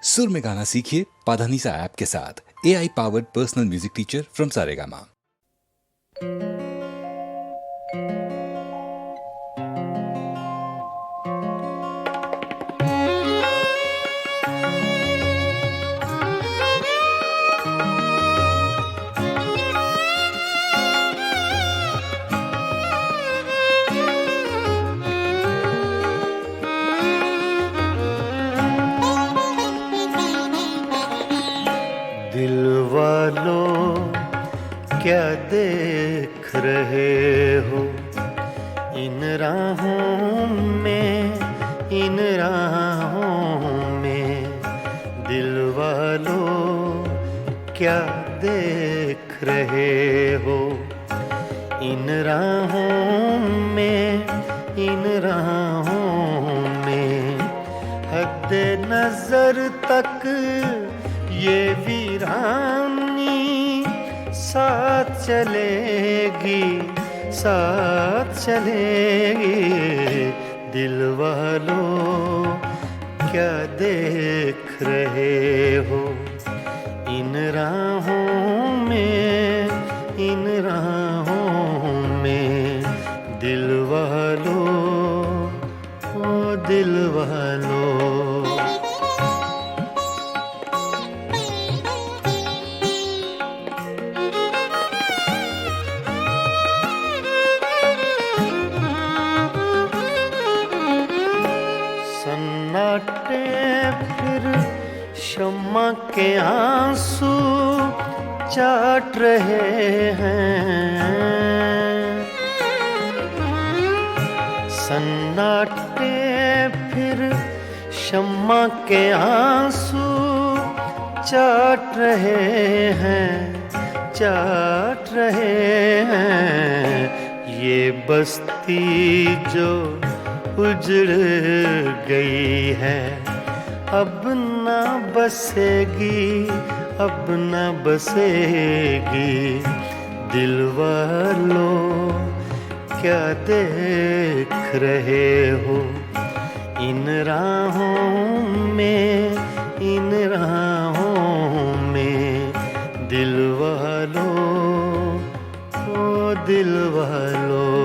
सुर में गाना सीखिए पाधानीसा ऐप के साथ। AI powered personal music teacher from Saregama. दिल वालों क्या देख रहे हो इन राहों में, इन राहों में। दिल वालों क्या देख रहे हो इन राहों में, इन राहों में। हद नजर तक ये वीरानी साथ चलेगी, साथ चलेगी। दिल वालों क्या देख रहे हो इन राहों में, इन राहों में। दिल वालों, ओ दिल वालों। सन्नाटे फिर शम्मा के आंसू चाट रहे हैं। सन्नाटे फिर शम्मा के आंसू चाट रहे हैं, चाट रहे हैं। ये बस्ती जो उजड़ गई है अब न बसेगी, अब न बसेगी। दिल वालों क्या देख रहे हो इन राहों में, इन राहों में। दिल वालों, ओ दिल वालों।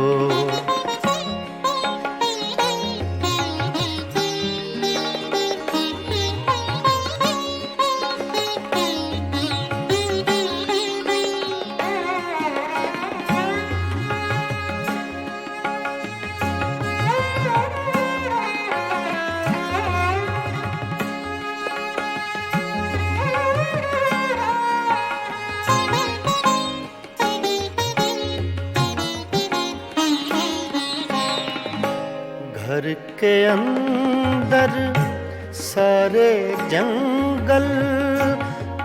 घर के अंदर सारे जंगल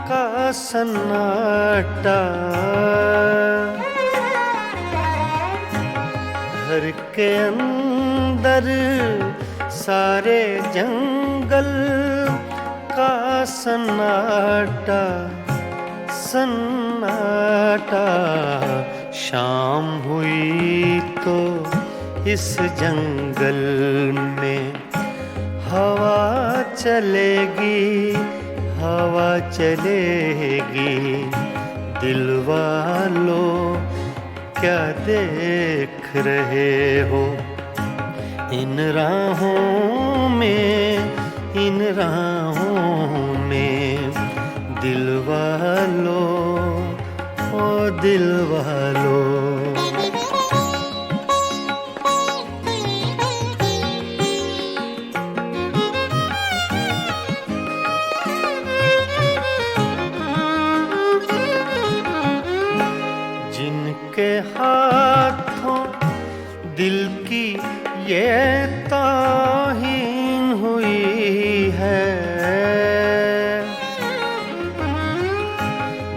का सन्नाटा। घर के अंदर सारे जंगल का सन्नाटा, सन्नाटा। शाम हुई तो इस जंगल में हवा चलेगी, हवा चलेगी। दिल वालों क्या देख रहे हो इन राहों में, इन राहों में। दिल वालों, ओ दिल वालों। जिनके हाथों दिल की ये तौहीन हुई है,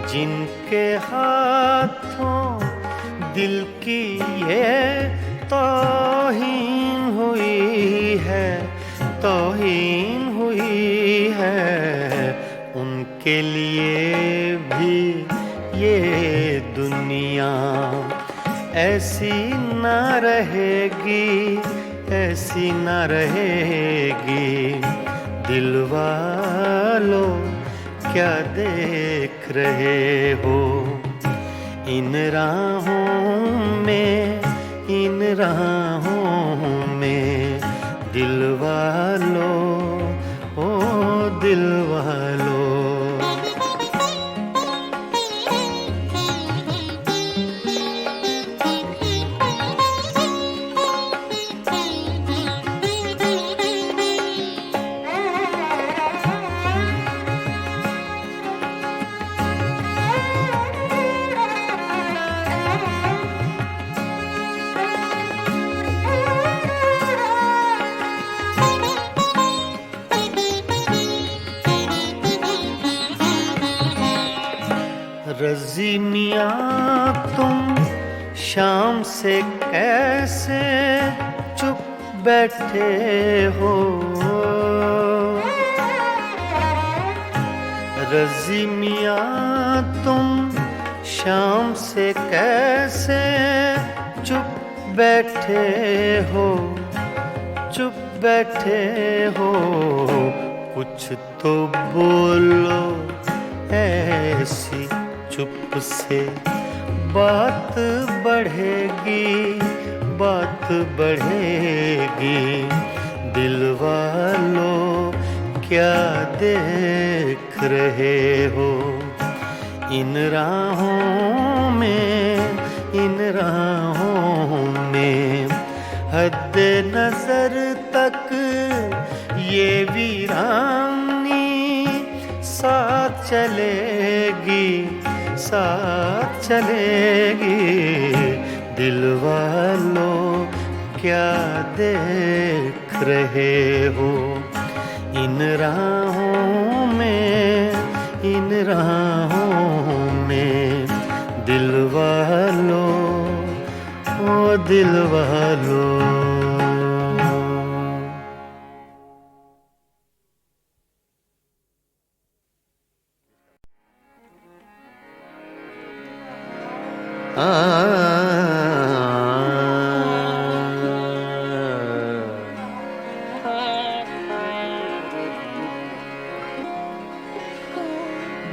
जिनके हाथों दिल की ये तौहीन हुई है, तौहीन हुई है। उनके लिए भी ये दुनिया ऐसी न रहेगी, ऐसी न रहेगी। दिल वालों वालों क्या देख रहे हो? इन राहों में दिल वालों, ओ दिल वालों। रज़ी मियाँ तुम शाम से कैसे चुप बैठे हो? रज़ी मियाँ तुम शाम से कैसे चुप बैठे हो? चुप बैठे हो, कुछ तो बोलो ऐसी चुप से बात बढ़ेगी, बात बढ़ेगी। दिल वालों क्या देख रहे हो? इन राहों में हद नजर तक ये वीरानी साथ चलेगी, साथ चलेगी। दिल वालों क्या देख रहे हो? इन राहों में दिल वालों, ओ दिल वालों।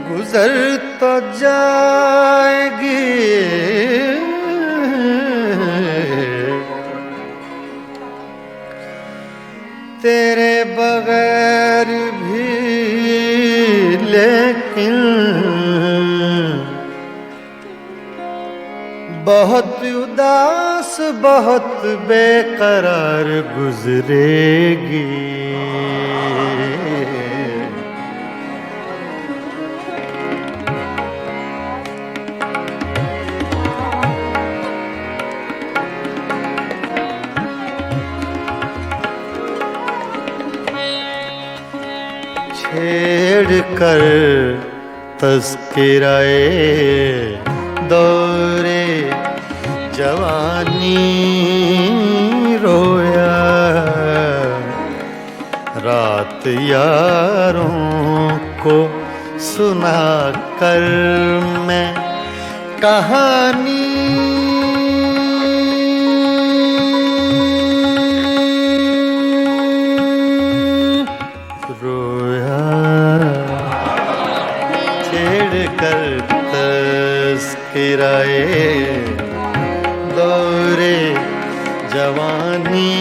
गुजर तो जाएगी तेरे बगैर भी, लेकिन बहुत उदास, बहुत बेकरार गुजरेगी। छेड़ कर तज़किराए दौरे जवानी रोया, रात यारों को सुना कर मैं कहानी रोया। छेड़ कर तज़किराए दौरे जवानी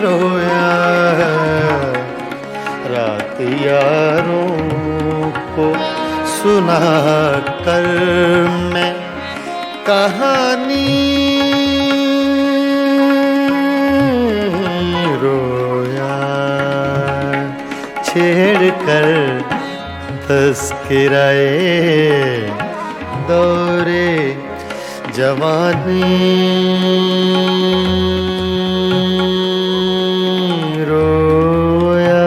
रोया, रात यारों को सुना कर मैं कहानी रोया। छेड़ कर तज़किराए दौरे जवानी रोया।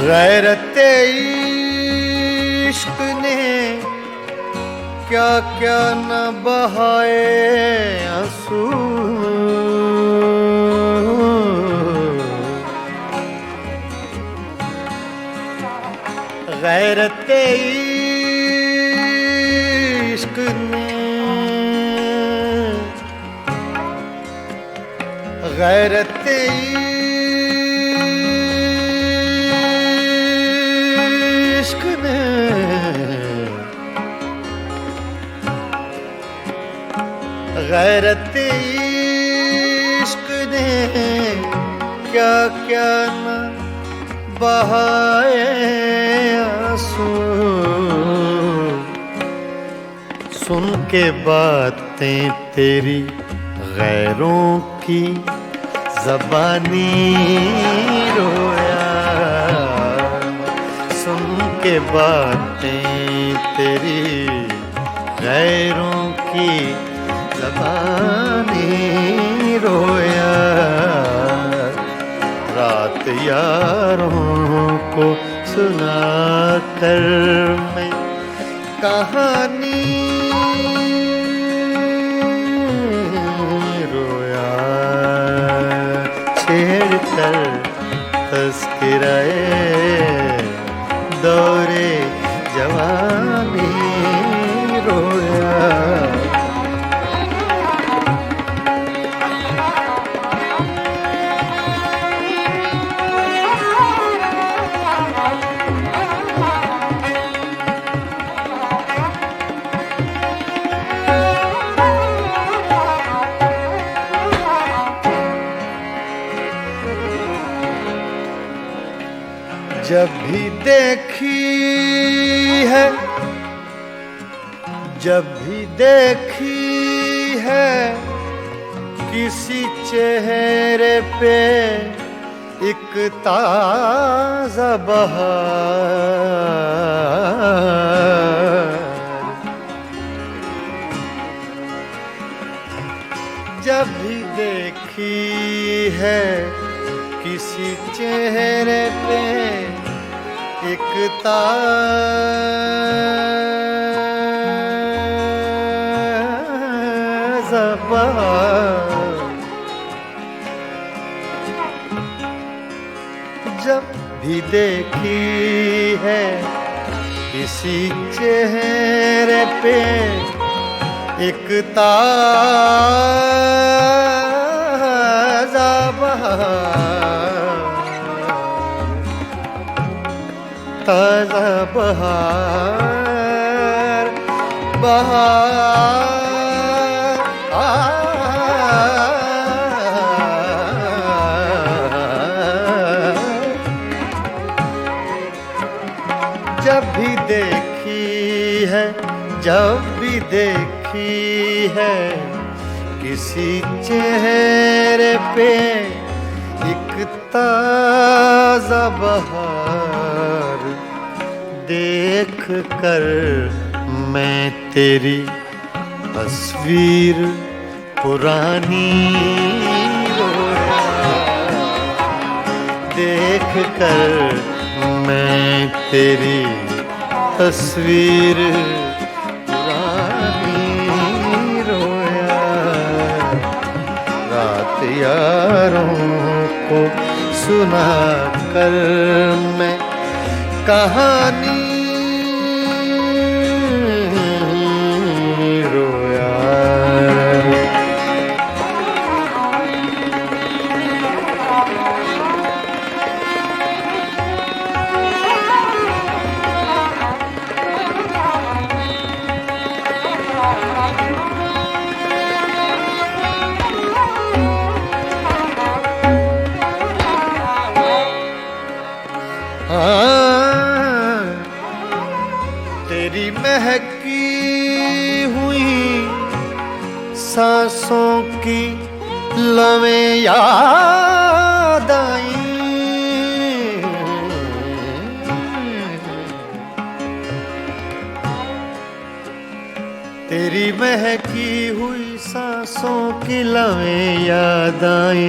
गैरते इश्क ने क्या क्या न बहाए आंसू, गैरते इश्क ने, गैरते इश्क ने गैरते इश्क ने क्या क्या न बहाए आंसू। सुन के बातें तेरी गैरों की ज़बानी रोया, सुन के बातें तेरी गैरों की ज़बानी रोया। रात यारों को सुना कर मैं कहानी रोया, छेड़ कर तज़किराए दौरे जवानी रोया। जब भी देखी है, जब भी देखी है किसी चेहरे पे एक ताज़ा बहार, जब भी देखी है किसी चेहरे पे एक ताज़ा बहार, जब भी देखी है किसी चेहरे पे एक ताज़ा बहार, ताज़ा बहार, जब भी देखी है, जब भी देखी है किसी चेहरे पे एक ताज़ा बहार, देख कर मैं तेरी तस्वीर पुरानी रोया, देख कर मैं तेरी तस्वीर पुरानी रोया। रात यारों को सुना कर मैं कहानी रोया। तेरी महकी हुई सांसों की लवें याद आई, तेरी महकी हुई सांसों की लवें याद आई,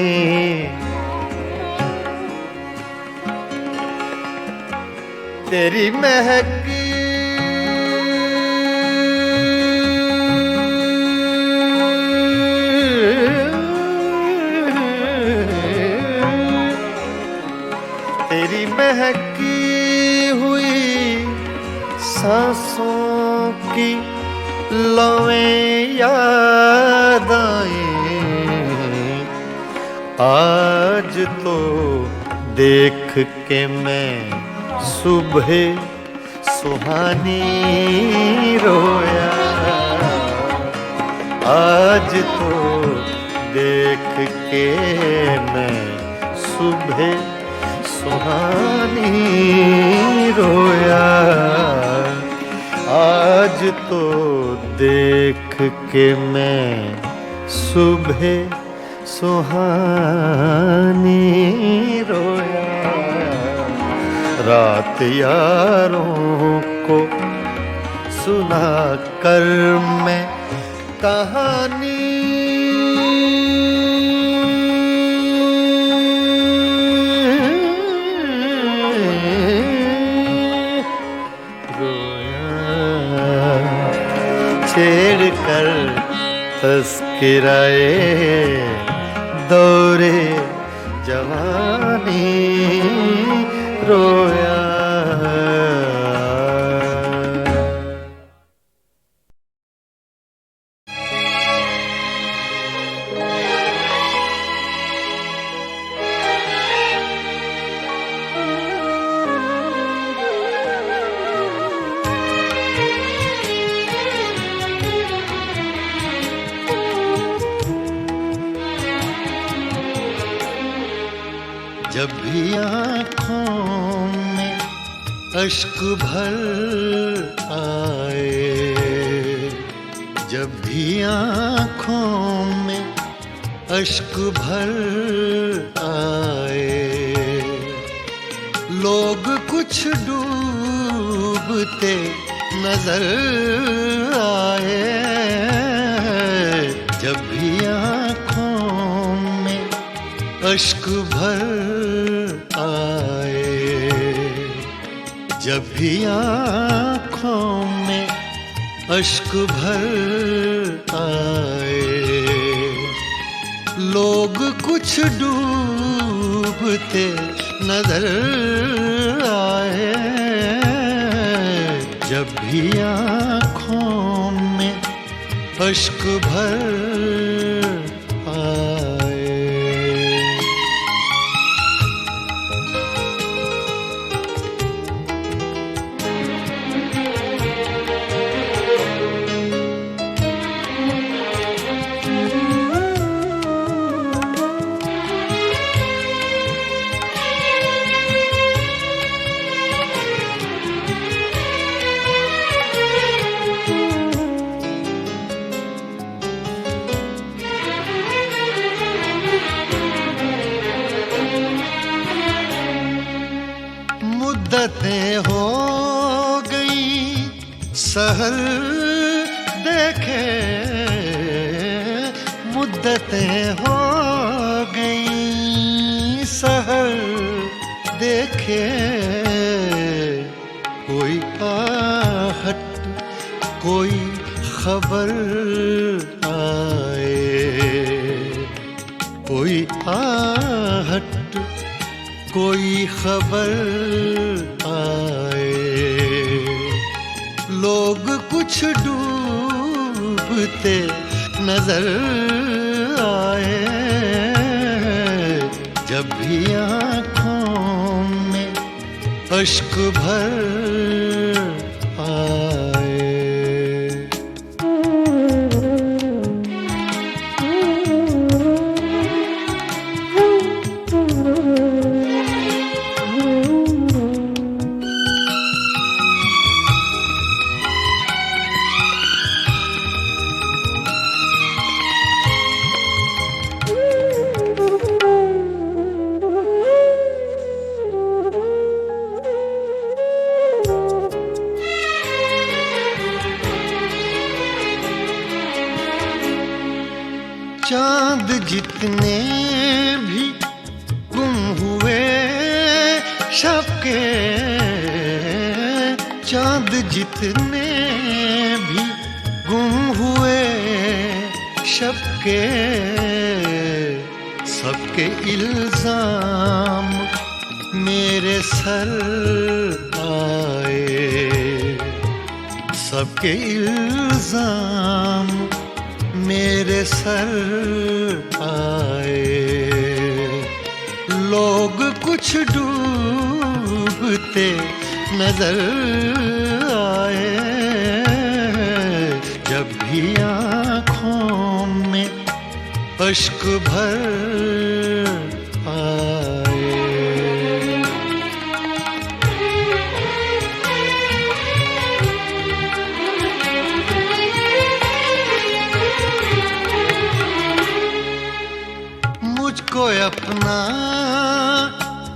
तेरी महकी बहकी हुई सांसों की लौएं याद आए। आज तो देख के मैं सुबह सुहानी रोया। आज तो देख के मैं सुबह सुहानी रोया। आज तो देख के मैं सुबह सुहानी रोया। रात यारों को सुना कर मैं कहानी छेड़ कर तस्किराए दौरे जवानी रोया। जब भी आँखों में अश्क भर आए, जब भी आँखों में अश्क भर आए, लोग कुछ डूबते नजर आए। जब भी आँखों में अश्क भर आए, जब भी आँखों में अश्क भर आए, लोग कुछ डूबते नजर आए। जब भी आँखों में अश्क भर आए। मुद्दतें हो गई सहर देखे, मुद्दतें हो गई सहर देखे। कोई आहट कोई खबर आए, कोई आहट कोई खबर आए, लोग कुछ डूबते नजर आए। जब भी आँखों में अश्क भर आए। चांद जितने भी गुम हुए शब के, चांद जितने भी गुम हुए शब के, सबके इल्जाम मेरे सर आए, सबके इल्जाम मेरे सर आए। लोग कुछ डूबते नजर आए, जब भी आँखों में अश्क भर आए। मुझको अपना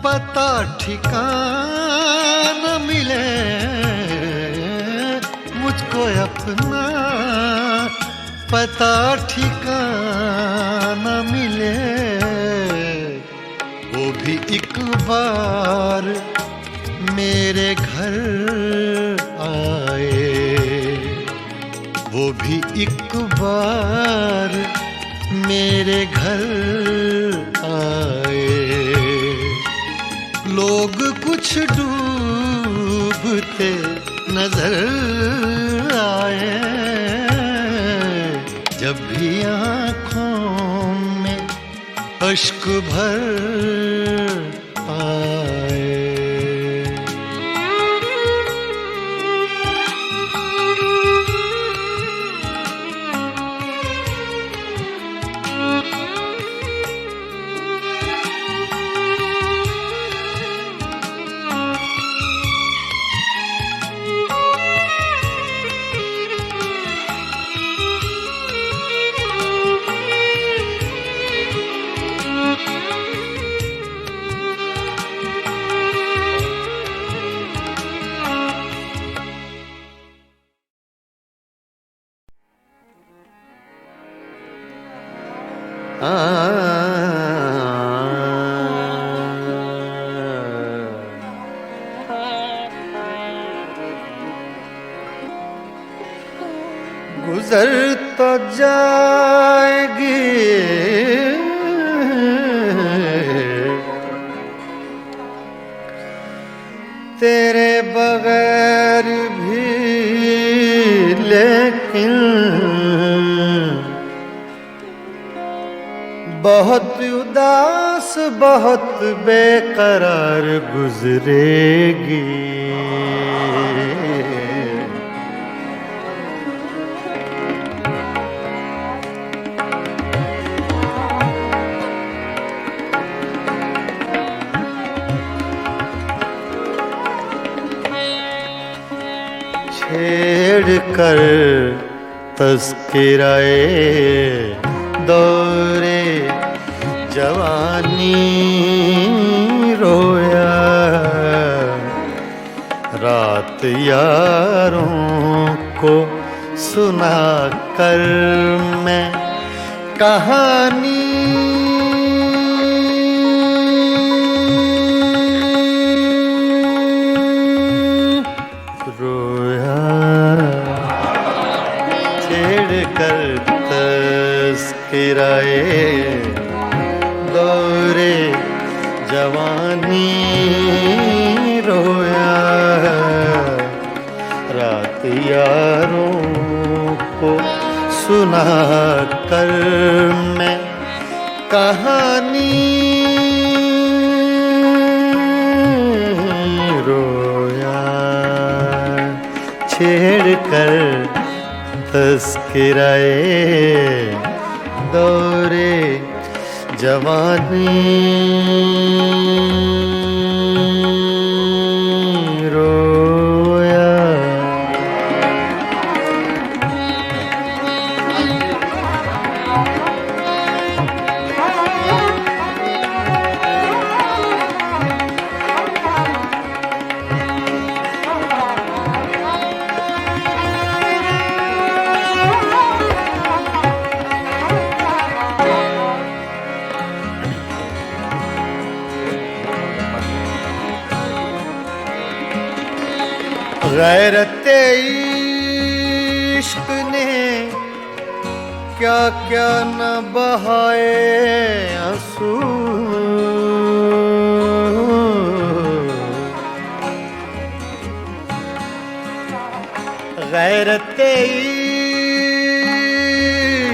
पता ठिकाना मिले, मुझको अपना पता ठिकाना मिले, वो भी एक बार मेरे घर आए, वो भी एक बार मेरे घर आए। लोग कुछ डूबते नजर आए, जब भी आँखों में अश्क भर आए। गुजर तो जाएगी तेरे बगैर भी, लेकिन बहुत उदास बहुत बेकरार गुजरेगी। छेड़ कर तज़किराए दौरे जवानी रोया, रात यारों को सुना कर मैं कहानी रोया। छेड़ कर तज़किराए दौरे जवानी रोया, रात यारों को सुना कर मैं कहानी रोया। छेड़ कर तज़किराए दौरे जवानी रोया। गैरते इश्क ने क्या क्या न बहाए आंसू, गैरते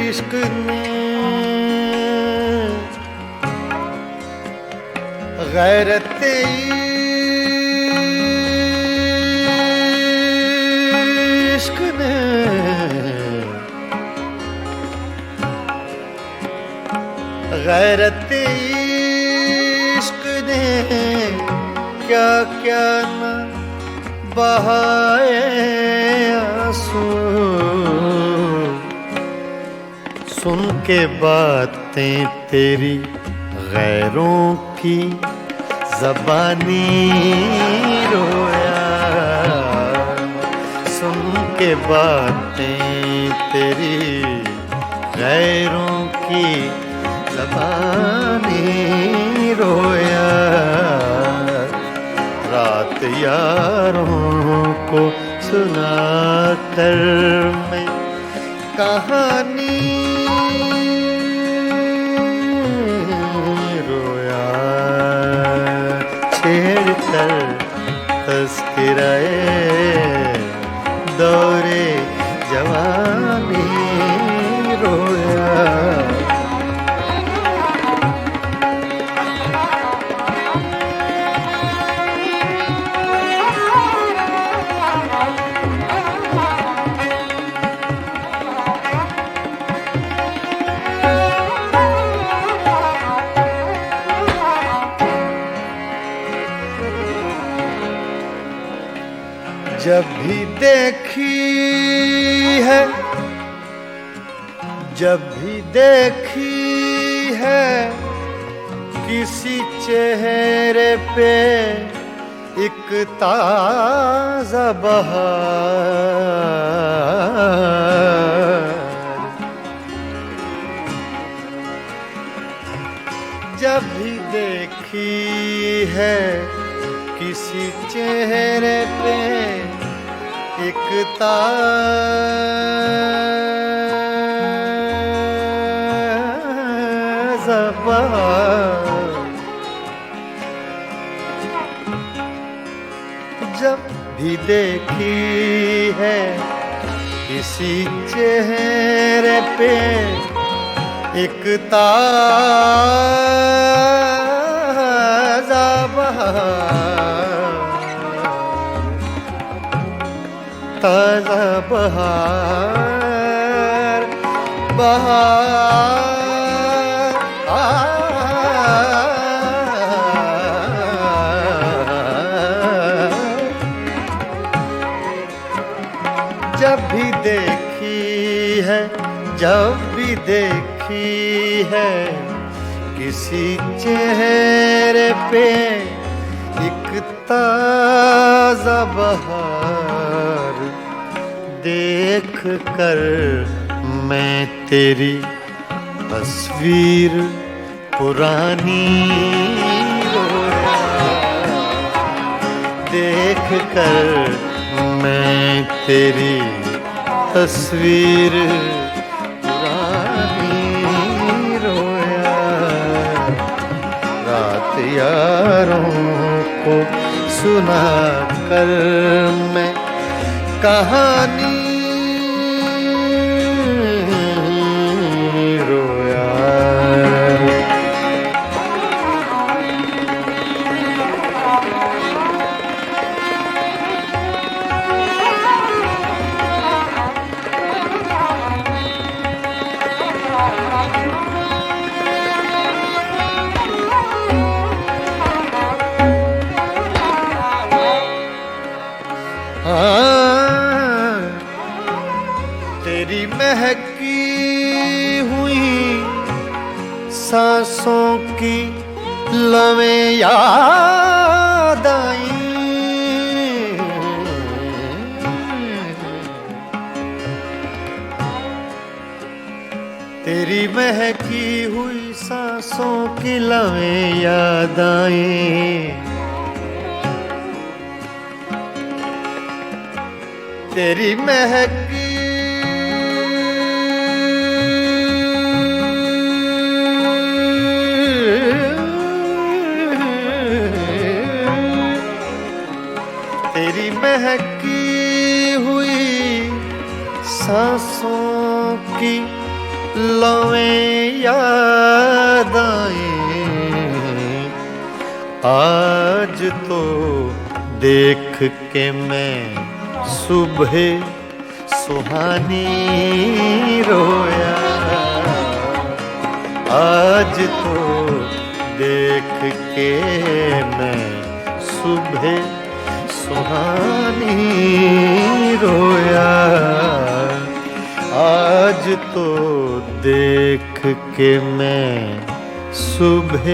इश्क ने, गैरते इश्क ने गैरते इश्क ने क्या क्या न बहाए आंसू। सुन के बातें तेरी गैरों की ज़बानी रोया। सुन के बातें तेरी गैरों की ज़बानी रोया। रात यारों को सुना कर मैं कहानी रोया। छेड़ कर तज़किराए दौरे जवानी रोया। जब भी देखी है, जब भी देखी है किसी चेहरे पे एक ताज़ा बहार। जब भी देखी है किसी चेहरे पे एक ताज़ा बहार। जब भी देखी है किसी चेहरे पे एक ताज़ा बहार, ताज़ा बहार, बहार जब भी देखी है, जब भी देखी है किसी चेहरे पे एक ताज़ा बहार, देख कर मैं तेरी तस्वीर पुरानी रोया। देख कर मैं तेरी तस्वीर पुरानी रोया। रात यारों को सुना कर मैं कहानी रोया। तेरी महकी हुई सांसों की लवें याद आई। तेरी महकी हुई सांसों की लवें याद आई। तेरी महकी तेरी महकी हुई सांसों की लवें याद आए। आज तो देख के मैं सुबह सुहानी रोया। आज तो देख के मैं सुबह सुहानी रोया। आज तो देख के मैं सुबह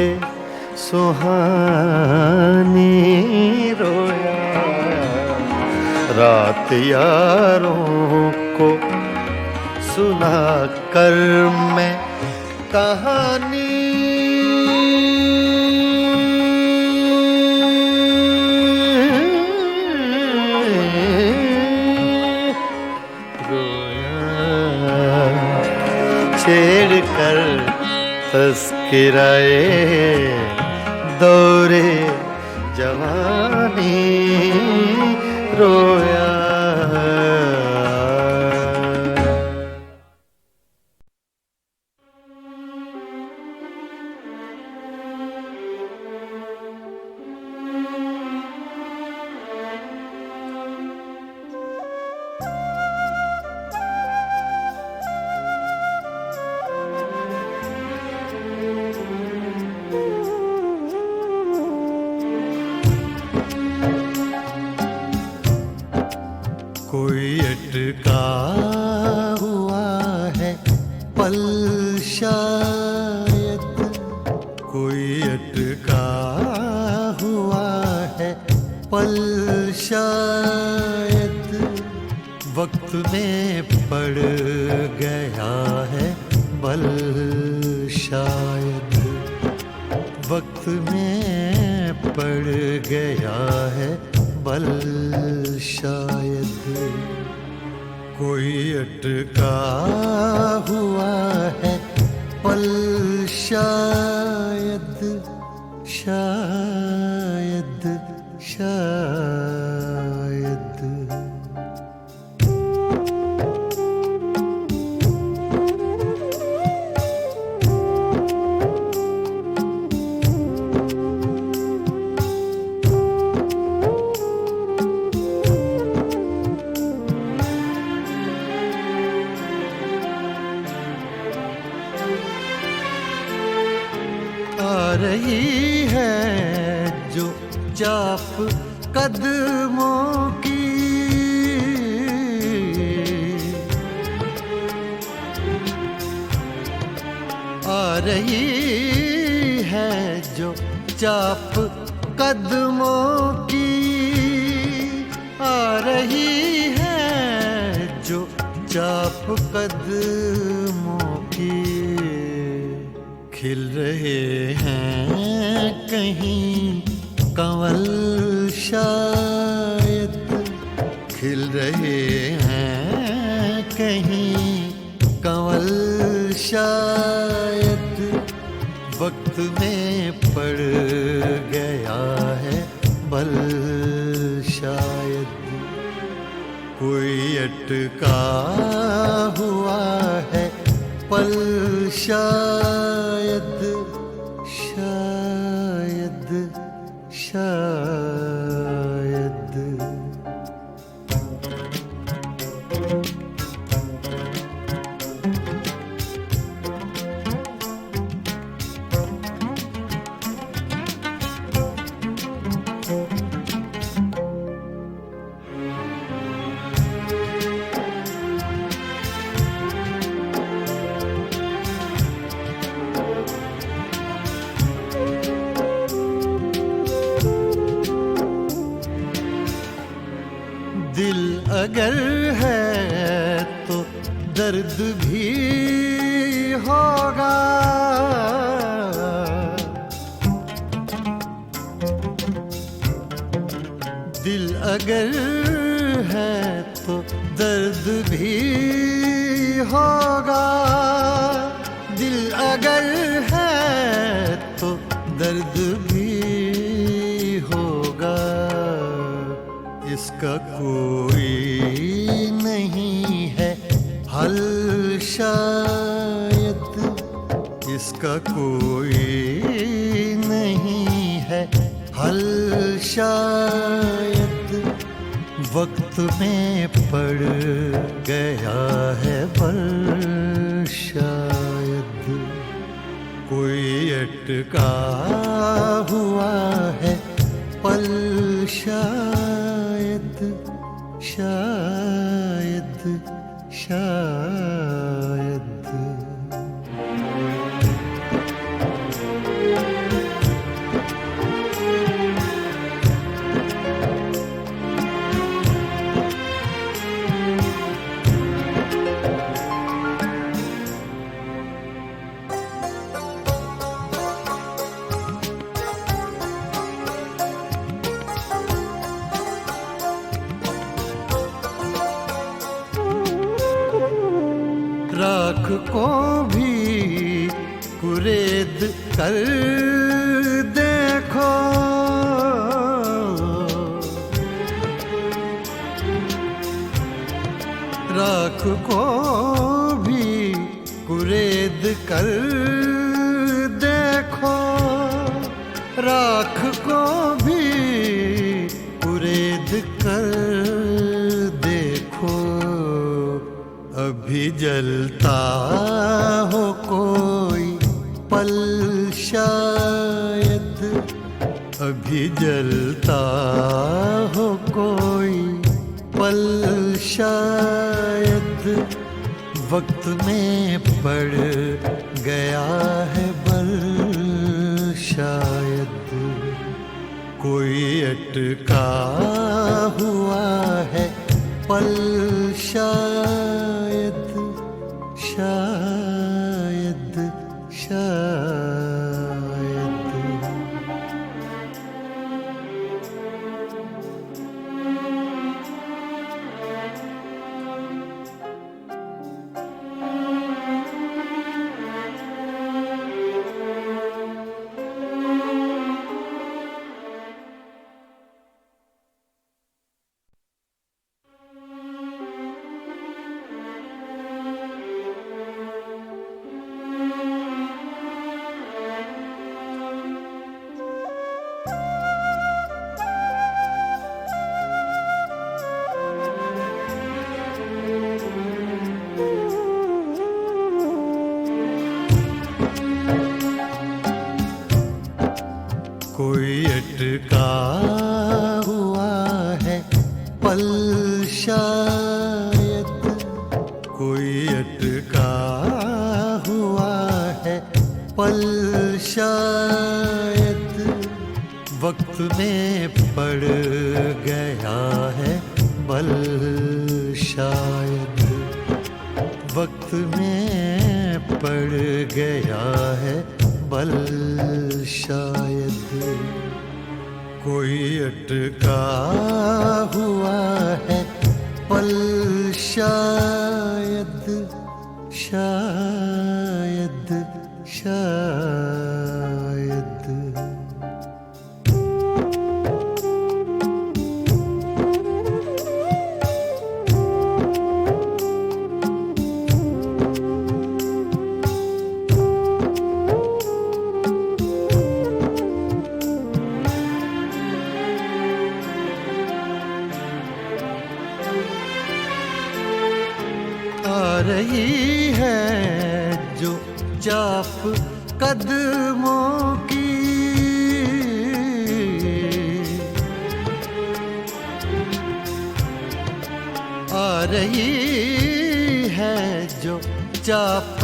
सुहानी रोया। रात यारों को सुना कर मैं कहानी छेड़ कर तस्किराए दौरे जवानी रोया। कोई अटका हुआ है पल शायद, कोई अटका हुआ है पल शायद, वक्त में पड़ गया है बल शायद, वक्त में पड़ गया है बल शायद। कोई अटका हुआ है पल शायद, शायद शायद। रही है जो चाप कदमों की, आ रही है जो चाप कदमों की, आ रही है जो चाप कदमों की। खिल रहे हैं कहीं कंवल शायद, खिल रहे हैं कहीं कंवल शायद, वक्त में पड़ गया है बल शायद। कोई अटका हुआ है पल शायद, शायद शायद। दिल अगर है तो दर्द भी होगा, दिल अगर है तो दर्द भी होगा, दिल अगर है तो दर्द भी होगा। इसका कोई नहीं है शायद इसका कोई नहीं है हल, शायद वक्त में पड़ गया है बल, शायद कोई अटका हुआ है पल, शायद शायद शायद। राख को भी कुरेद कर देखो, राख को भी कुरेद कर देखो, राख को भी कुरेद कर देखो, अभी जलता हो कोई पल, शायद अभी जलता हो कोई पल, शायद वक्त में पड़ गया है बल, शायद कोई अटका हुआ है पल, शायद शायद शायद। कोई अटका हुआ है पल, शायद कोई अटका हुआ है पल, शायद वक्त में पड़ गया है बल, शायद वक्त में पड़ गया है बल, शायद कोई अटका हुआ है पल, शायद शायद शायद। आ रही है जो चाप कदमों की, आ रही है जो चाप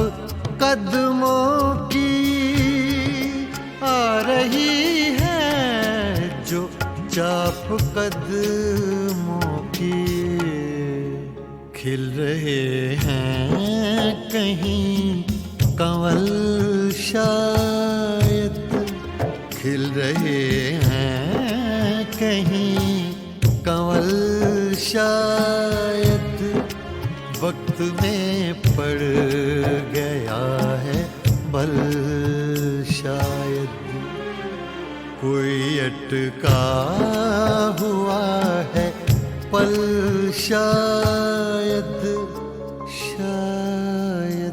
कदमों की, आ रही है जो चाप कदमों की, खिल रहे हैं कहीं कंवल, शायद खिल रहे हैं कहीं कंवल, शायद वक्त में पड़ गया है बल, शायद कोई अटका हुआ है पल, शायद शायद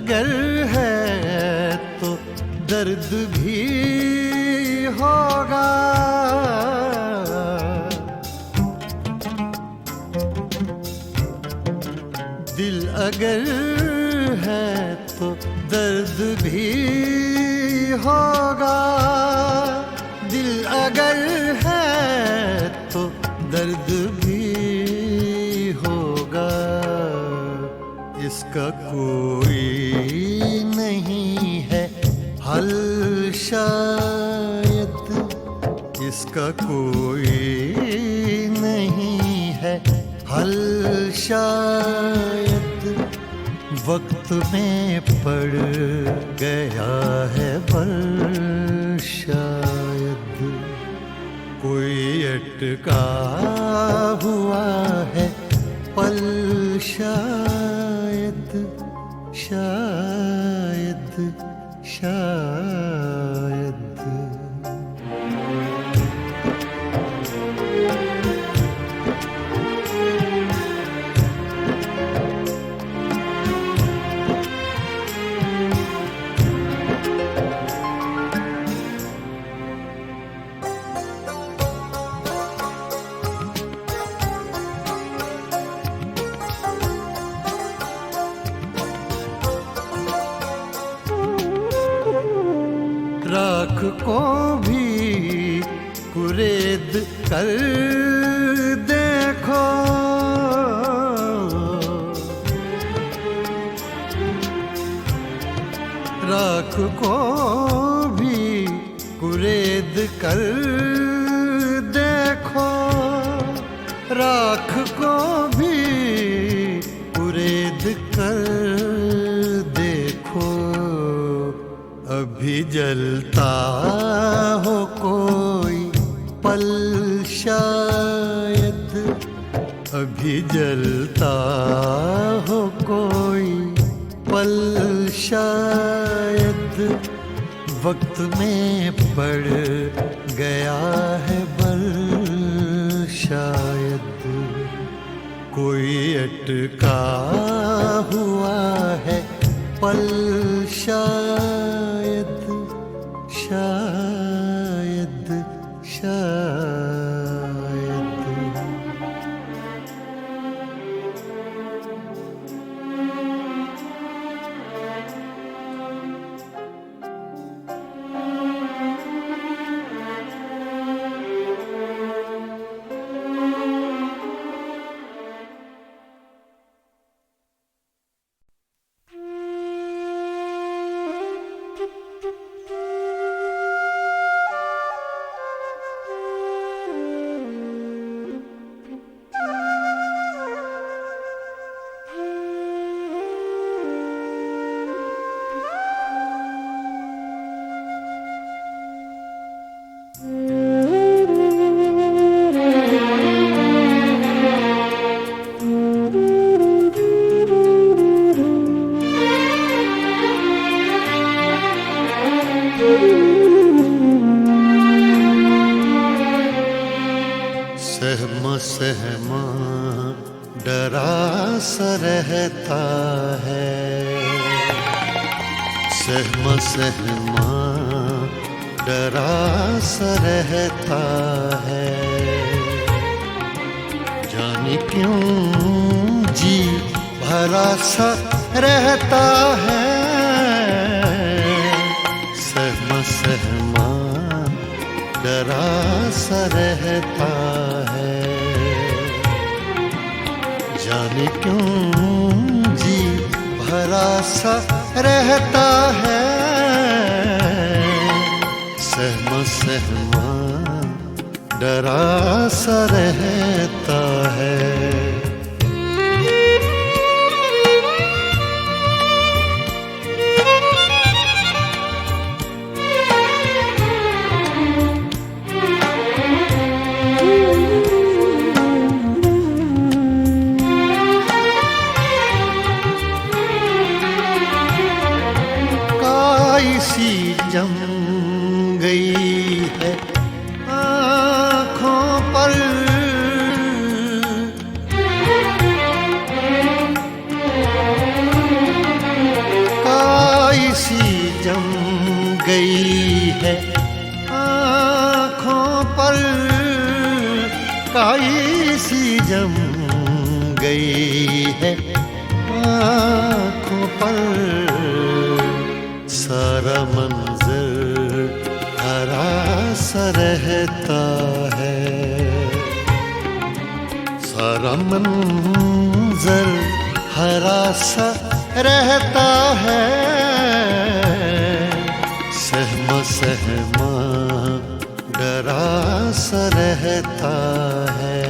अगर है तो दर्द भी होगा। दिल अगर है तो दर्द भी होगा। दिल अगर है तो दर्द भी होगा। इसका कोई नहीं है हल शायद, इसका कोई नहीं है हल शायद। वक्त में पड़ गया है बल शायद। कोई अटका हुआ है पल शायद, शायद, शायद। राख को भी कुरेद कर देखो। राख को भी कुरेद कर देखो। राख को भी कुरेद कर देखो। अभी जलता हो कोई पल शायद, अभी जलता हो कोई पल शायद। वक्त में पड़ गया है बल शायद। कोई अटका हुआ है पल शायद, शायद, शायद। सहमा सहमा डरा सा रहता है। सहमा सहमा डरा सा रहता है। जाने क्यों जी भरा सा रहता है। सहमा सहमा डरा सा रहता है। जाने क्यों जी भरा सा रहता है। सहमा सहमा डरा सा रहता है। सी जम गई है आँखों पर। काई सी जम गई है आँखों पर, सारा मंजर हरा सा रहता है, सारा मंजर हरा सा रहता है, सहमा सहमा डरा सा रहता है,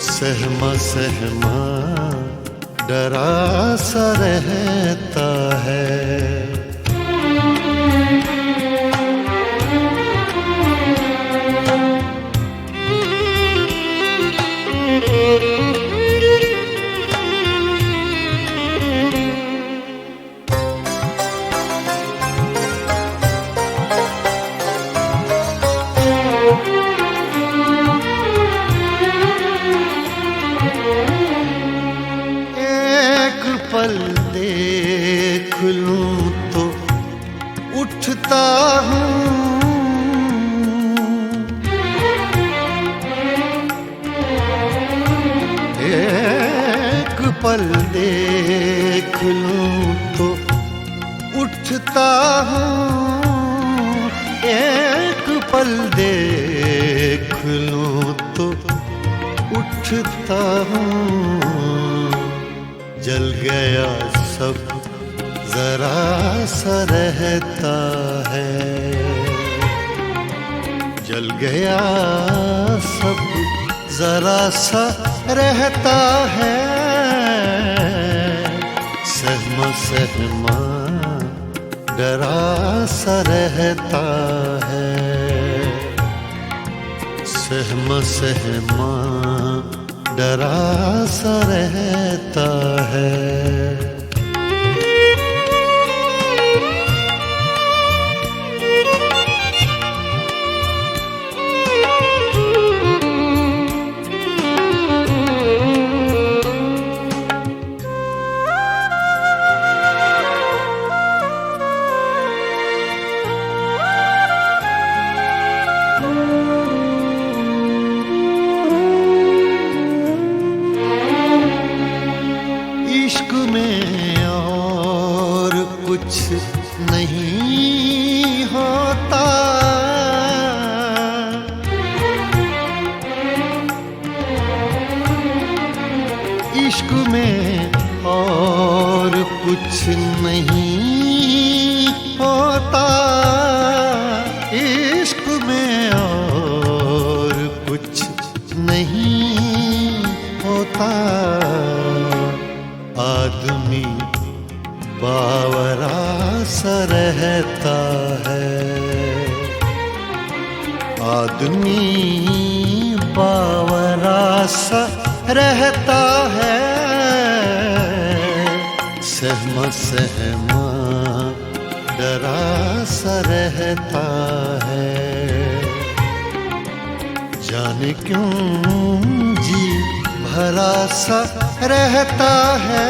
सहमा सहमा डरा सा रहता है। पल देख लूं तो उठता हूँ, एक पल देख लूं तो उठता हूँ, एक पल देख लूं तो उठता हूँ, जल गया सब जरा सा रहता है, जल गया सब जरा सा रहता है, सहमा सहमा डरा सा रहता है, सहमा सहमा डरा सा रहता है। इश्क में और कुछ नहीं होता, इश्क में और कुछ नहीं होता, इश्क में और कुछ नहीं होता, आदमी बावरा सा रहता है, आदमी बावरा सा रहता है, सहमा सहमा डरा सा रहता है, जाने क्यों जी भरा सा रहता है,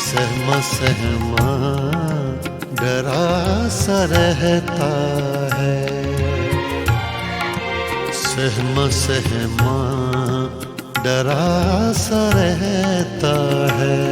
सहमा सहमा डरा सा रहता है, सहमा सहमा डरा सा रहता है।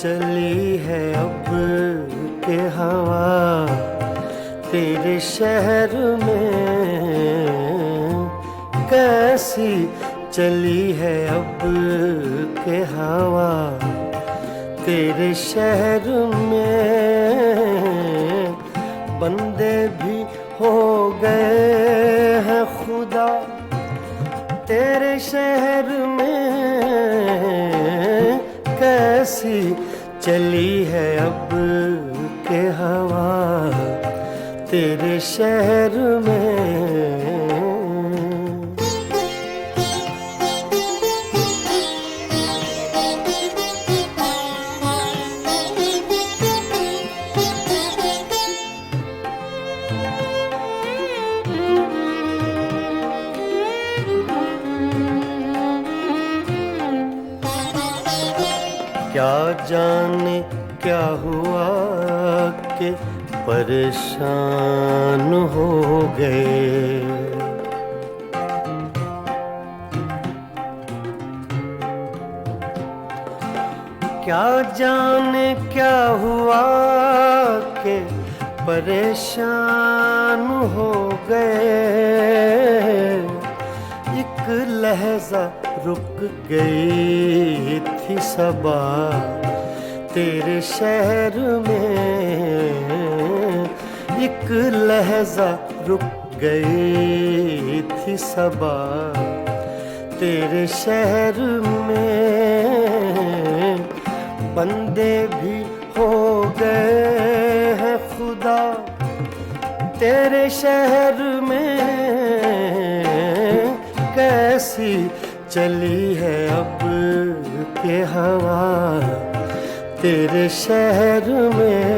चली है अब के हवा तेरे शहर में, कैसी चली है अब के हवा तेरे शहर में। बंदे भी हो गए हैं खुदा तेरे शहर में, कैसी चली है अब के हवा तेरे शहर में। क्या जाने क्या हुआ कि परेशान हो गए, क्या जाने क्या हुआ कि परेशान हो गए। एक लहजा रुक गई थी सबा तेरे शहर में, एक लहजा रुक गई थी सबा तेरे शहर में। बंदे भी हो गए हैं खुदा तेरे शहर में, कैसी चली है अब के हवा तेरे शहर में।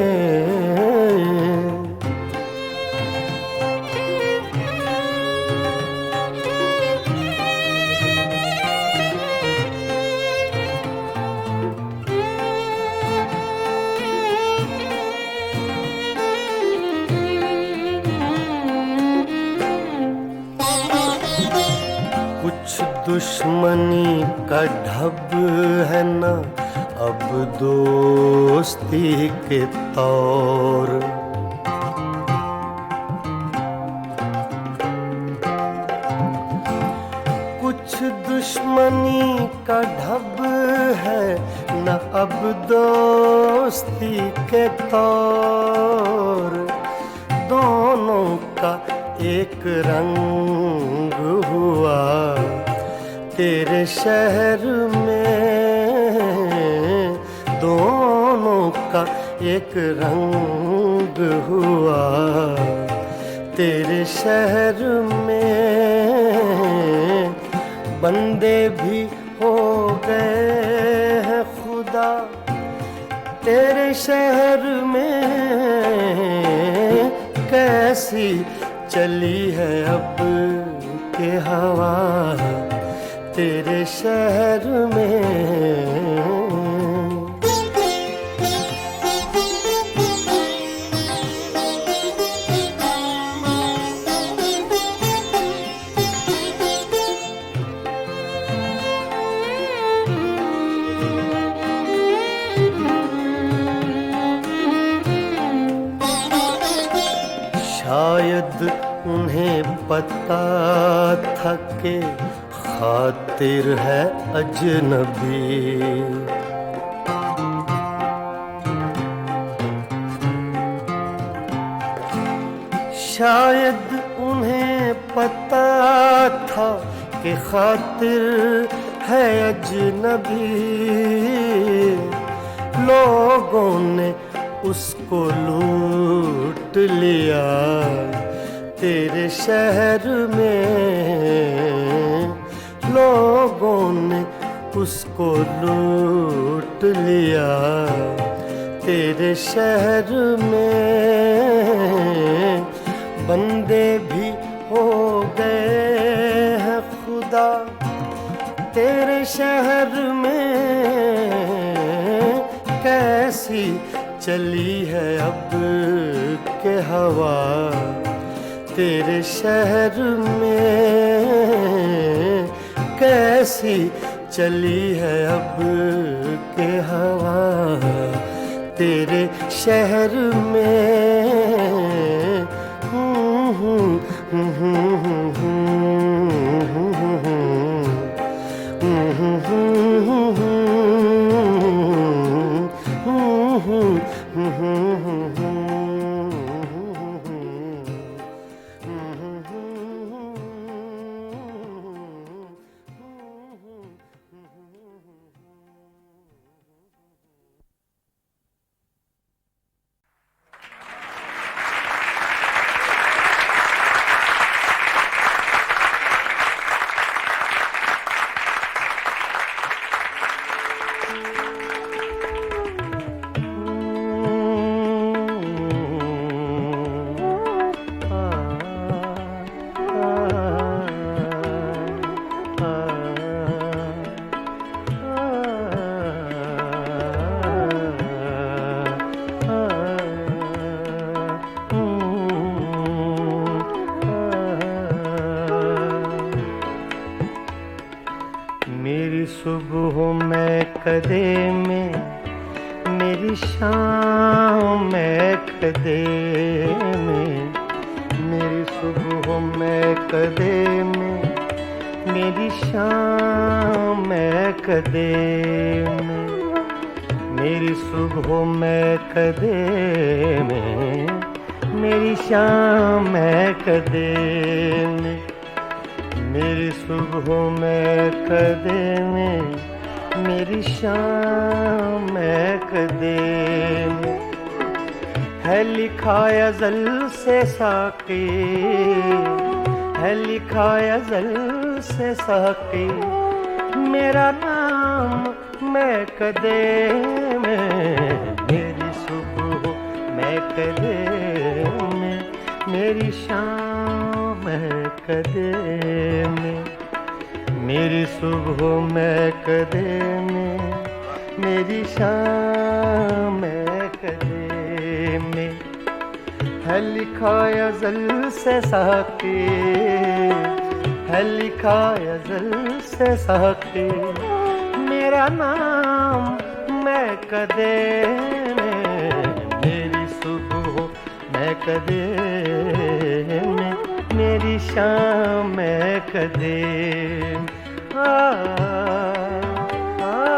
कुछ दुश्मनी का ढब है ना अब दोस्ती के तौर, कुछ दुश्मनी का ढब है ना अब दोस्ती के तौर। दोनों का एक रंग हुआ तेरे शहर में, दोनों का एक रंग हुआ तेरे शहर में। बंदे भी हो गए हैं खुदा तेरे शहर में, कैसी चली है अब के हवा तेरे शहर में। शायद उन्हें पता था कि खातिर है अजनबी, शायद उन्हें पता था कि खातिर है अजनबी। लोगों ने उसको लूट लिया तेरे शहर में, लोगों ने उसको लूट लिया तेरे शहर में। बंदे भी हो गए हैं खुदा तेरे शहर में, कैसी चली है अब के हवा तेरे शहर में, कैसी चली है अब के हवा तेरे शहर मेरी सुबह में कदे में, मेरी शाम में कदे में, मेरी सुबह में कदे में, मेरी शाम में कदे में, मेरी सुबह में कदे में, मेरी शाम में कदे में, मेरी सुबह में कदे में, मेरी शाम में कदे में, है लिखा अज़ल से साक़ी, है लिखा अज़ल से साक़ी, मेरा नाम मैं कदे में, मेरी सुबह मैं कदे में, मेरी शाम मैं कदे में, मेरी सुबह मैं कदे में, मेरी शाम मैं कदे में, है लिखा अज़ल से साक़ी, है लिखा अज़ल से साक़ी, मेरा नाम मैं कदे में, मेरी सुबह मैं कदे में, मेरी शाम मैं कदे आ, आ, आ,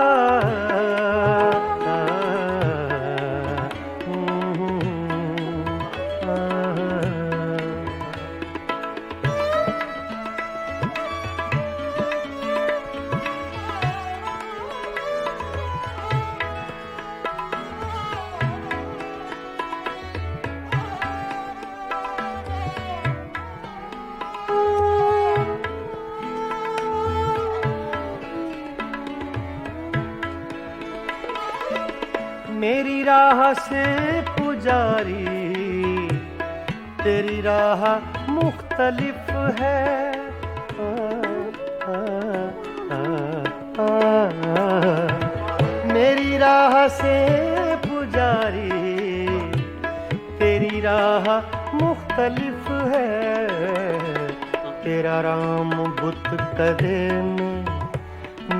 मेरी राह से पुजारी, तेरी राह मुख्तलिफ है, मेरी राह से पुजारी, तेरी राह मुख्तलिफ है, तेरा राम बुत कदे में,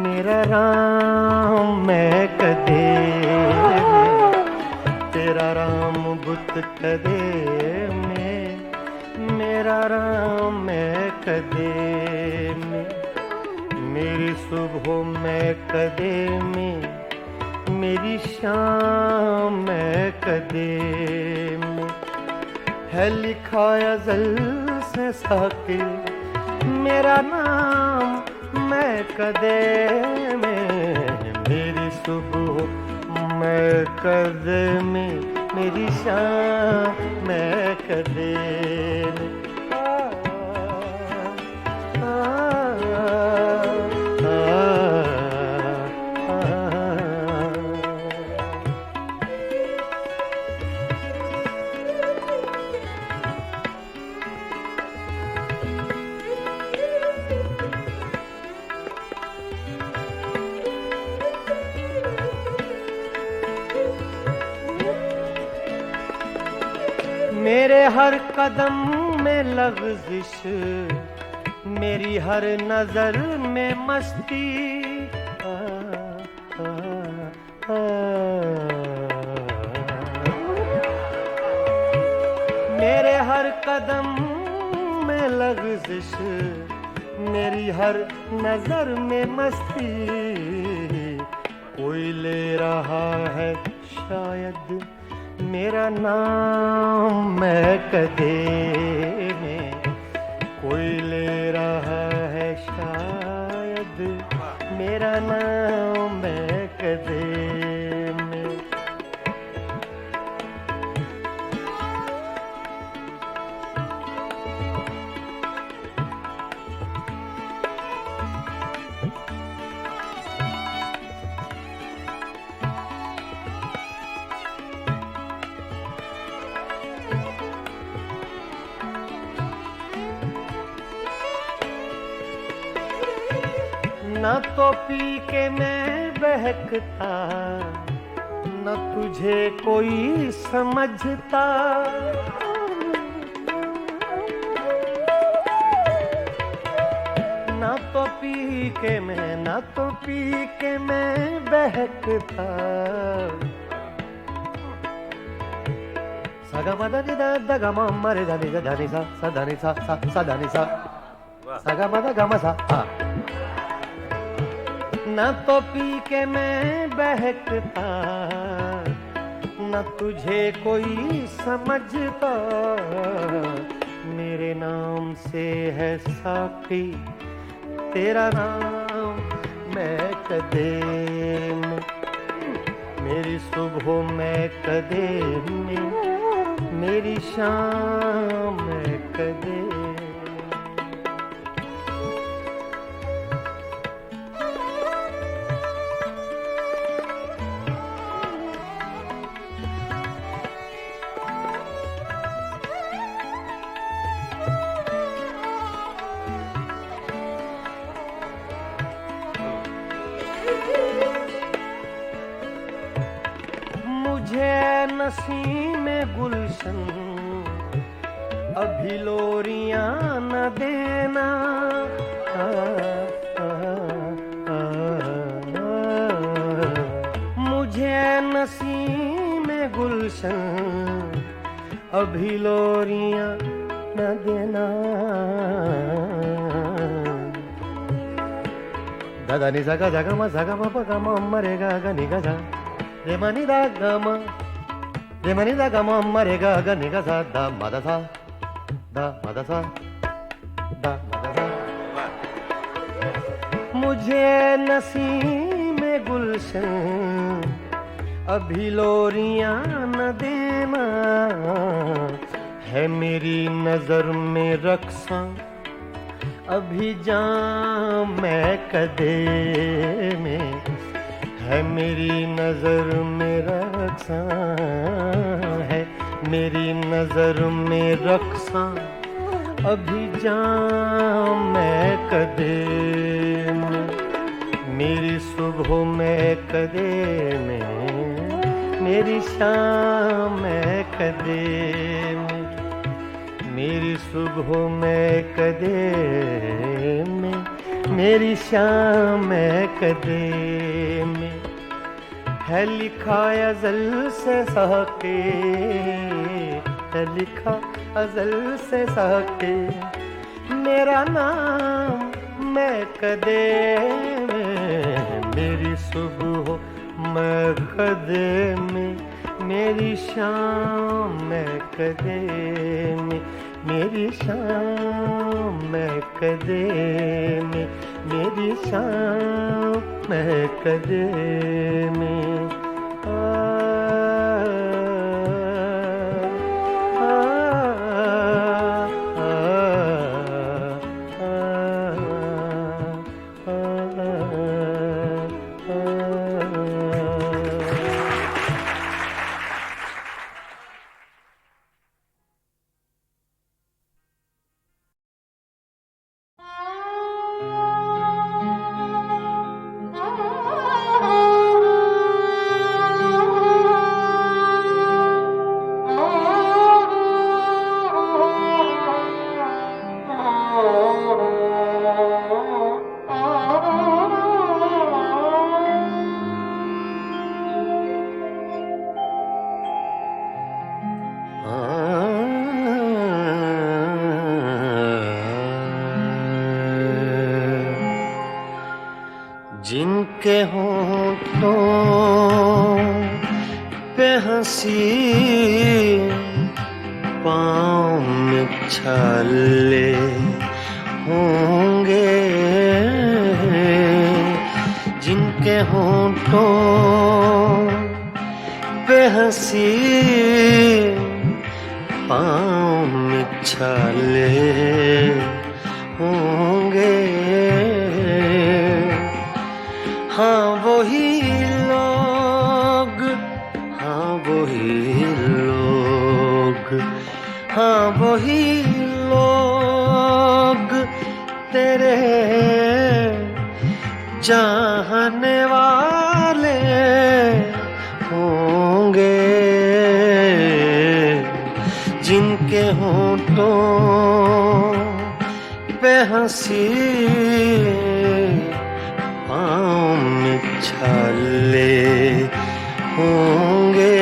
मेरा राम मैं कदे में, तेरा राम बुत कदे में, मेरा राम मैं कदे में, मेरी सुबह मैं कदे में, मेरी शाम मैं कदे में, है लिखा अज़ल से साक़ी, मेरा नाम मैं कदे में, मेरी सुबह मैं कदे में, मेरी शाम मैं कदे में, मेरे हर कदम में लग़ज़िश, मेरी हर नज़र में मस्ती, कदम में लग़ज़िश, मेरी हर नजर में मस्ती, कोई ले रहा है शायद मेरा नाम महकदे में, कोई ले रहा है शायद मेरा नाम महकदे में। न तो पी के मैं बहकता, न तुझे कोई समझता, न तो पी के मैं बहकता। सगा मदा नि दा दा गा मा मा रे दा नि दा नि सा सा दा नि सा सा दा नि सा, सगा मदा गा मा सा। न तो पी के मैं बहकता, न तुझे कोई समझता, मेरे नाम से है साकी तेरा नाम महकदे में, मेरी सुबह महकदे में, मेरी शाम महकदे। मुझे नसीम गुलशन अभी लोरियां न देना, मुझे नसीम गुलशन अभी लोरियां न देना। दादा नि सा गा गा मा सा गा मा पा गा मा मा रे गा गा नि गा सा रे मा नि दा गा मा रे मा नि दा गा मा मा रे गा गा नि गा सा दा मा दा सा दा मा दा सा दा मा दा सा। मुझे नसीम गुलशन अभी लोरियां न देना, है मेरी नजर में रक्सा अभी जाम महकदे में, है मेरी नजर में रक्सा, है मेरी नजर में रक्सा अभी जाम महकदे में, मेरी सुबह महकदे में, मेरी शाम महकदे में, मेरी सुबह महकदे में, मेरी शाम महकदे में। है लिखा अज़ल से साके, है लिखा अज़ल से साके, मेरा नाम महकदे में, मेरी सुबह महकदे में, मेरी शाम महकदे में, मेरी शाम महकदे में, मेरी शाम महकदे में। पे हंसी पाँव में छाले होंगे, जिनके होंठों पे हंसी पाँव में छाले होंगे। हाँ वही लोग, हाँ वही लोग, हाँ वही लोग तेरे चाहने वाले होंगे, जिनके होंठों पे हंसी पाँव में छाले होंगे।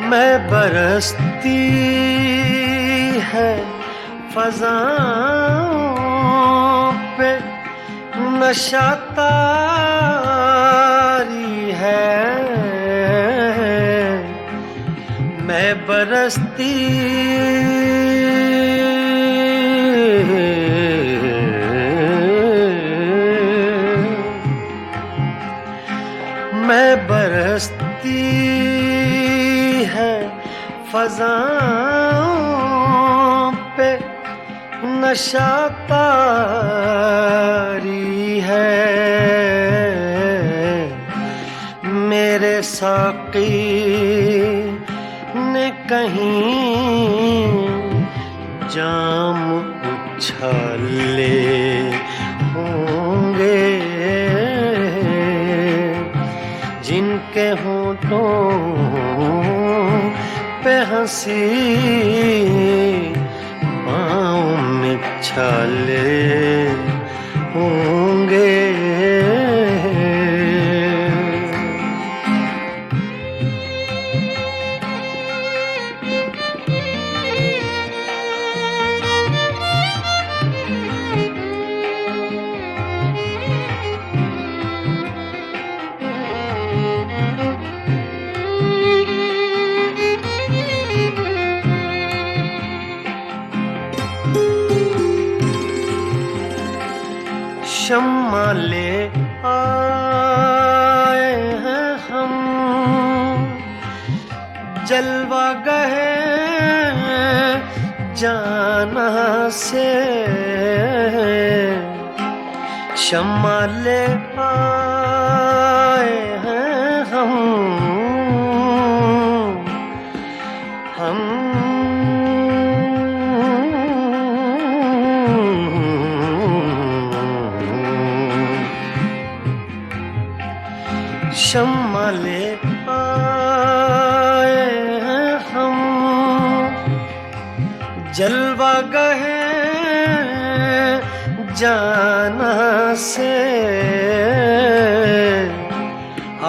मैं बरसती है फ़ज़ाओं पे नशा तारी है, मैं बरसती मैं बरसती है फ़ज़ाओं पे नशा तारी है, मेरे साक़ी ने कहीं जाम उछाले होंगे, जिनके होंठों पे हंसी पाँव में छाले होंगे। शम्मा ले आए हैं हम, जलवा गए जाना से, शम्मा ले आए हैं हम शम्मा ले आए हैं हम, जलवा गए जाना से,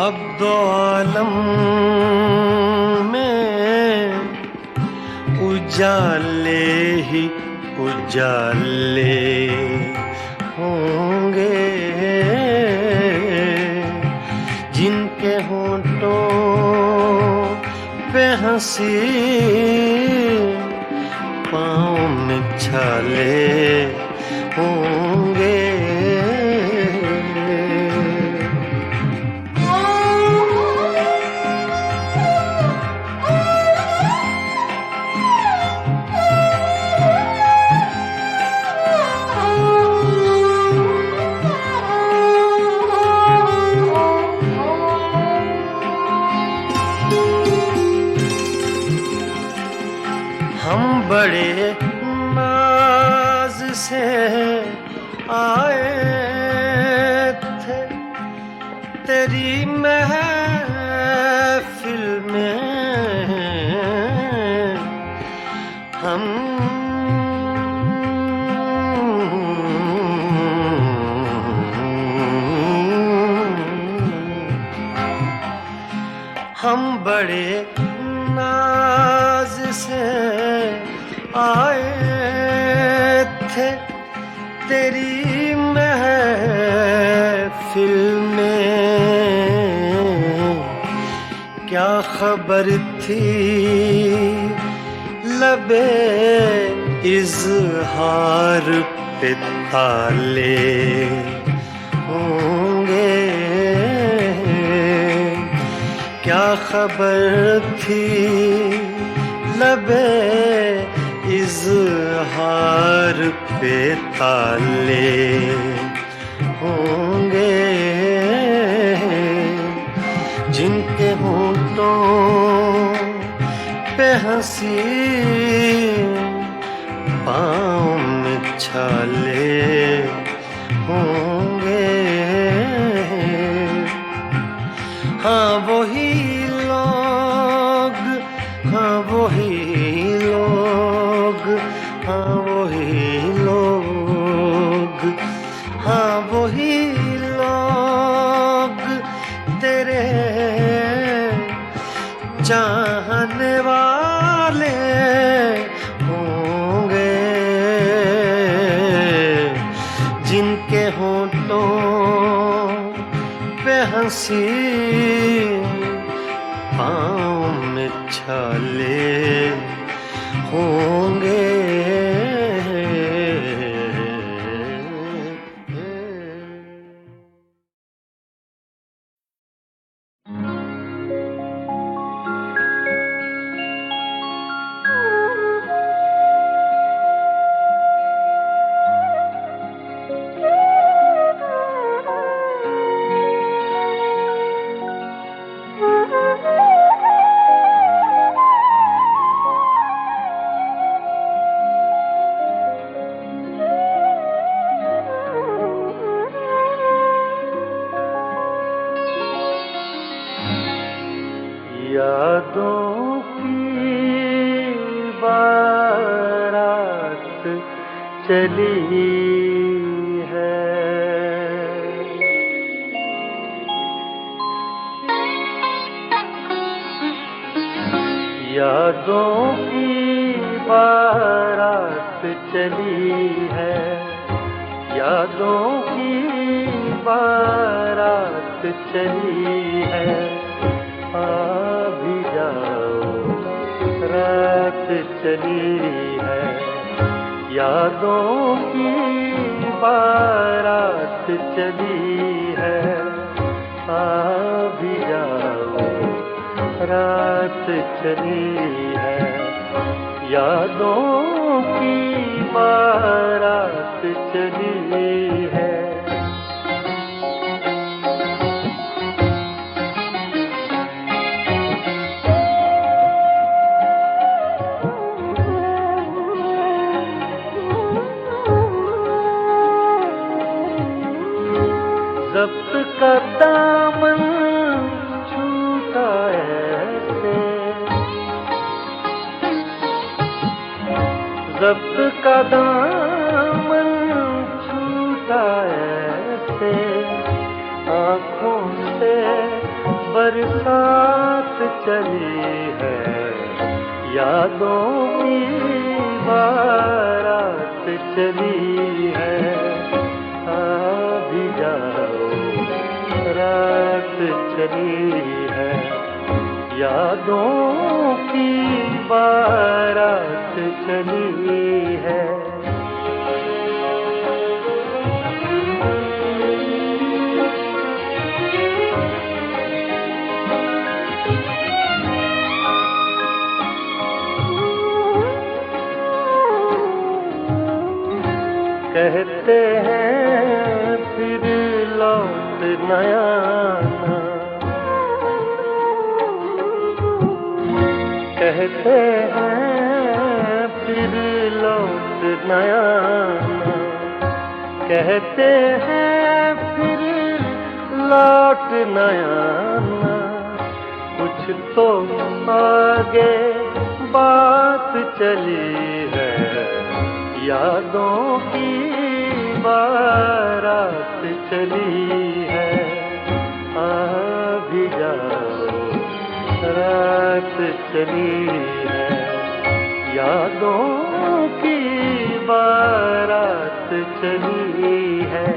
अब दो आलम में उजाले ही उजाले होंगे, जिनके होंठों पे हंसी पाँव में छाले होंगे। हम बड़े नाज से आए थे तेरी महफिल में, हम हम बड़े नाज से आए थे तेरी महफिल में, क्या खबर थी लबे इज़हार पे ताले होंगे, क्या खबर थी लबे इज़हार पे ताले होंगे, जिनके होंठों पे हंसी पाँव में छाले होंगे। हाँ वही लोग, हाँ वही लोग, हाँ वही लोग, हाँ वही लोग तेरे चाहने वाले होंगे, जिनके होंठों पे हंसी पाँव में छाले होंगे। यादों की बारात चली है, यादों की बारात चली है, यादों की बारात चली है, आ भी जाओ रात चली है, यादों की बारात चली है, आ भी जाओ रात चली है, यादों की बारात चली है। ज़ब्त का दामन छूटा ऐसे, ज़ब्त का दामन छूटा ऐसे, आँखों से बरसात चली है, यादों की बारात चली है, आ भी जाओ रात चली है, यादों की बारात चली है। कहते हैं फिर लौट न आना, कहते हैं फिर लौट न आना, कहते हैं फिर लौट न आना, कुछ तो आगे बात चली है, यादों की बारात चली है, आ भी जाओ चली है, यादों की बारात चली है।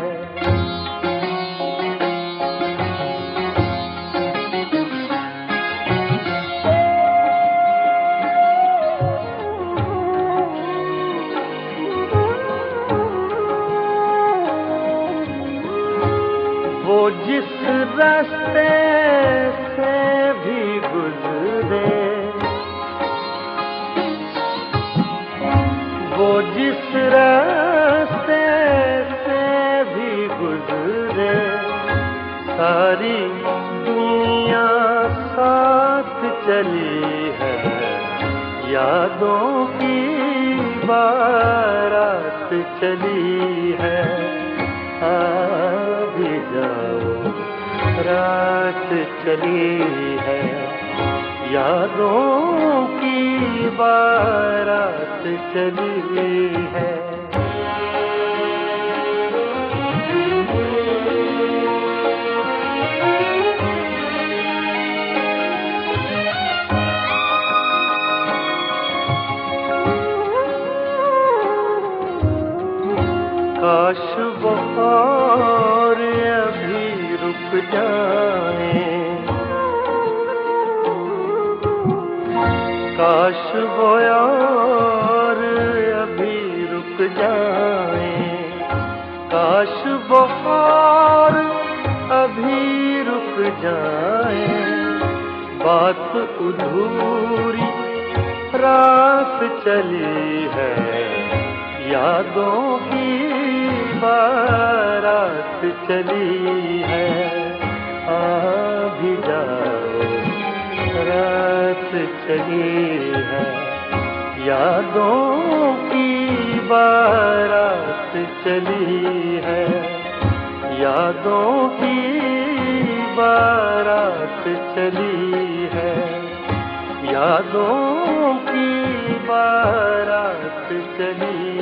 वो जिस रास्ते से भी गुजरे, वो जिस रास्ते से भी गुजरे, सारी दुनिया साथ चली है, यादों की बारात चली है। आ भी जाओ, रात चली है, यादों की बारात चली है। काश वो और अभी रुक जाए, काश वो और अभी रुक जाए, काश वो और अभी रुक जाए। बात अधूरी रात चली है, यादों की बारात चली है। आ भी जाओ, रात चली है, यादों की बारात चली है, यादों की बारात चली है, यादों की बारात चली